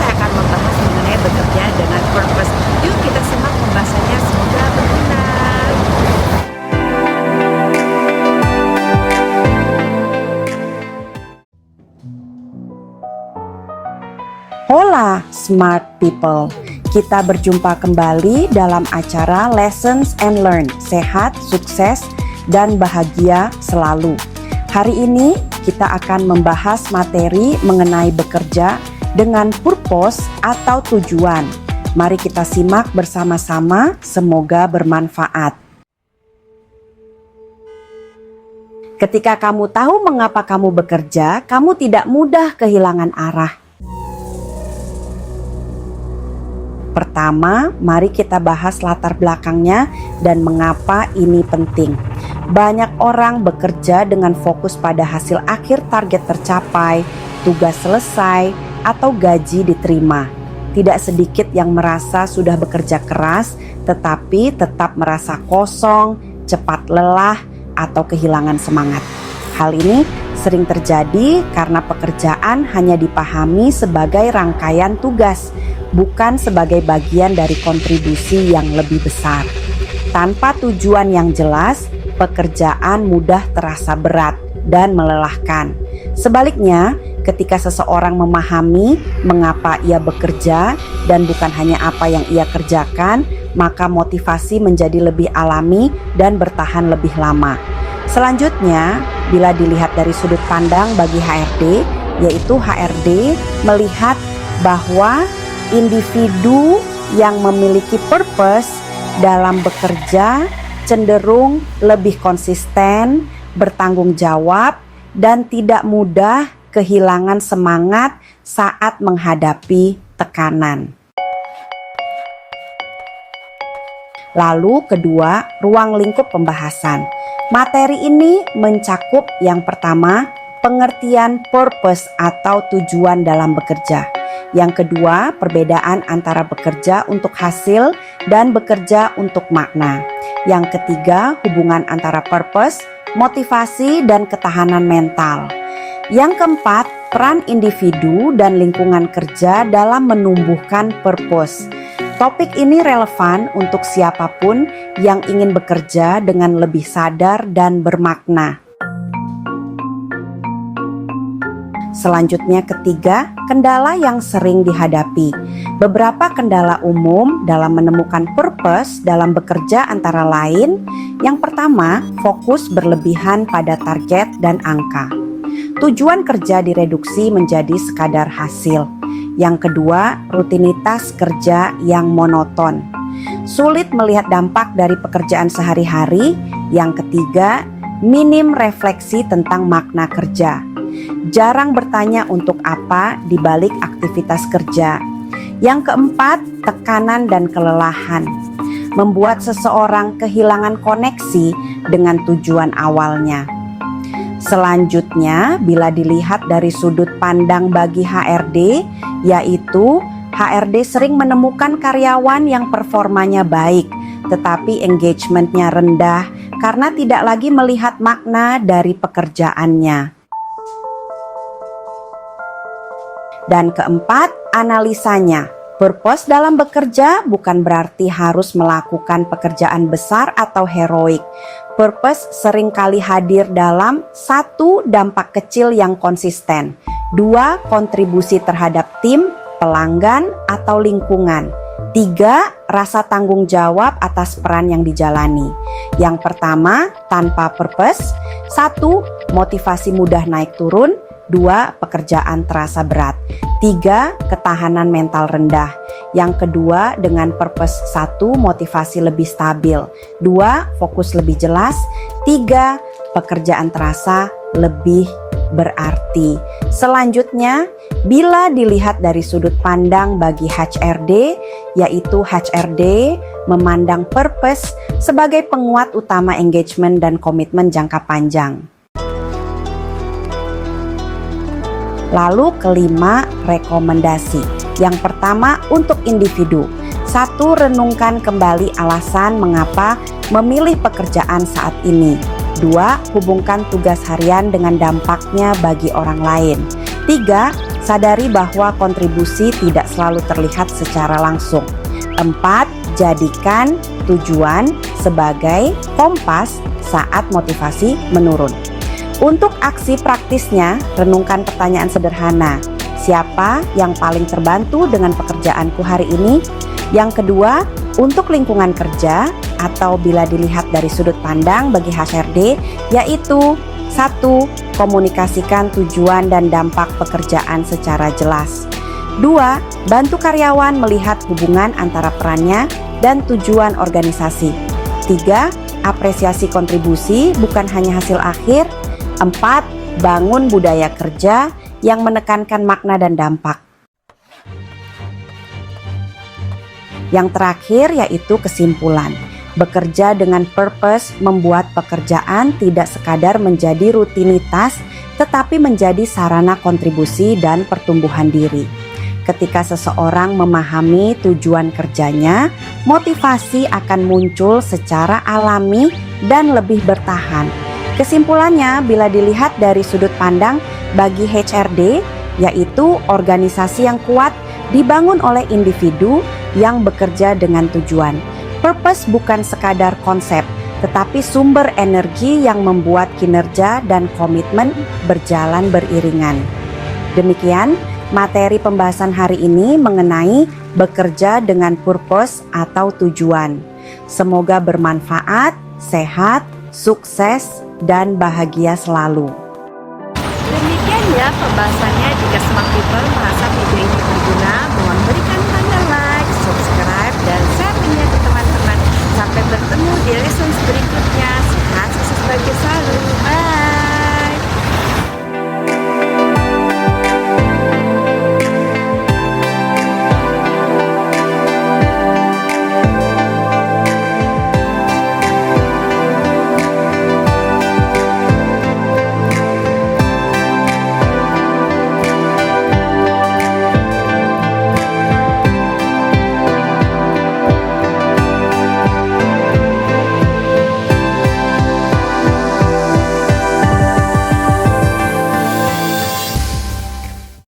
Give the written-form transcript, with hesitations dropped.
saya akan membahas mengenai bekerja dengan purpose. Yuk kita simak pembahasannya, semoga berguna. Hola smart people, kita berjumpa kembali dalam acara Lessons and Learn, sehat, sukses, dan bahagia selalu. Hari ini kita akan membahas materi mengenai bekerja dengan purpose atau tujuan. Mari kita simak bersama-sama, semoga bermanfaat. Ketika kamu tahu mengapa kamu bekerja, kamu tidak mudah kehilangan arah. Pertama, mari kita bahas latar belakangnya dan mengapa ini penting. Banyak orang bekerja dengan fokus pada hasil akhir, target tercapai, tugas selesai, atau gaji diterima. Tidak sedikit yang merasa sudah bekerja keras, tetapi tetap merasa kosong, cepat lelah, atau kehilangan semangat. Hal ini sering terjadi karena pekerjaan hanya dipahami sebagai rangkaian tugas, bukan sebagai bagian dari kontribusi yang lebih besar. Tanpa tujuan yang jelas, pekerjaan mudah terasa berat dan melelahkan. Sebaliknya, ketika seseorang memahami mengapa ia bekerja dan bukan hanya apa yang ia kerjakan, maka motivasi menjadi lebih alami dan bertahan lebih lama. Selanjutnya, bila dilihat dari sudut pandang bagi HRD, yaitu HRD melihat bahwa individu yang memiliki purpose dalam bekerja cenderung lebih konsisten, bertanggung jawab, dan tidak mudah kehilangan semangat saat menghadapi tekanan. Lalu kedua, ruang lingkup pembahasan. Materi ini mencakup yang pertama, pengertian purpose atau tujuan dalam bekerja. Yang kedua, perbedaan antara bekerja untuk hasil dan bekerja untuk makna. Yang ketiga, hubungan antara purpose, motivasi, dan ketahanan mental. Yang keempat, peran individu dan lingkungan kerja dalam menumbuhkan purpose. Topik ini relevan untuk siapapun yang ingin bekerja dengan lebih sadar dan bermakna. Selanjutnya ketiga, kendala yang sering dihadapi. Beberapa kendala umum dalam menemukan purpose dalam bekerja antara lain, yang pertama, fokus berlebihan pada target dan angka. Tujuan kerja direduksi menjadi sekadar hasil. Yang kedua, rutinitas kerja yang monoton. Sulit melihat dampak dari pekerjaan sehari-hari. Yang ketiga, minim refleksi tentang makna kerja. Jarang bertanya untuk apa di balik aktivitas kerja. Yang keempat, tekanan dan kelelahan. Membuat seseorang kehilangan koneksi dengan tujuan awalnya. Selanjutnya, bila dilihat dari sudut pandang bagi HRD, yaitu HRD sering menemukan karyawan yang performanya baik, tetapi engagementnya rendah karena tidak lagi melihat makna dari pekerjaannya. Dan keempat, analisanya. Purpose dalam bekerja bukan berarti harus melakukan pekerjaan besar atau heroik. Purpose seringkali hadir dalam 1. Dampak kecil yang konsisten, 2. Kontribusi terhadap tim, pelanggan, atau lingkungan, 3. Rasa tanggung jawab atas peran yang dijalani. Yang pertama, tanpa purpose, 1. Motivasi mudah naik turun, 2. Pekerjaan terasa berat, 3. Ketahanan mental rendah. Yang kedua, dengan purpose 1, motivasi lebih stabil, 2. Fokus lebih jelas, 3. Pekerjaan terasa lebih berarti. Selanjutnya, bila dilihat dari sudut pandang bagi HRD, yaitu HRD memandang purpose sebagai penguat utama engagement dan komitmen jangka panjang. Lalu kelima, rekomendasi. Yang pertama, untuk individu. 1. Renungkan kembali alasan mengapa memilih pekerjaan saat ini. 2. Hubungkan tugas harian dengan dampaknya bagi orang lain. 3. Sadari bahwa kontribusi tidak selalu terlihat secara langsung. 4. Jadikan tujuan sebagai kompas saat motivasi menurun. Untuk aksi praktisnya, renungkan pertanyaan sederhana. Siapa yang paling terbantu dengan pekerjaanku hari ini? Yang kedua, untuk lingkungan kerja atau bila dilihat dari sudut pandang bagi HRD, yaitu 1. Komunikasikan tujuan dan dampak pekerjaan secara jelas. 2. Bantu karyawan melihat hubungan antara perannya dan tujuan organisasi. 3. Apresiasi kontribusi bukan hanya hasil akhir. 4. Bangun budaya kerja yang menekankan makna dan dampak. Yang terakhir yaitu kesimpulan. Bekerja dengan purpose membuat pekerjaan tidak sekadar menjadi rutinitas, tetapi menjadi sarana kontribusi dan pertumbuhan diri. Ketika seseorang memahami tujuan kerjanya, motivasi akan muncul secara alami dan lebih bertahan. Kesimpulannya, bila dilihat dari sudut pandang bagi HRD, yaitu organisasi yang kuat dibangun oleh individu yang bekerja dengan tujuan. Purpose bukan sekadar konsep, tetapi sumber energi yang membuat kinerja dan komitmen berjalan beriringan. Demikian materi pembahasan hari ini mengenai bekerja dengan purpose atau tujuan. Semoga bermanfaat, sehat, sukses, dan bahagia selalu. Demikian ya pembahasannya. Jika Smart People merasa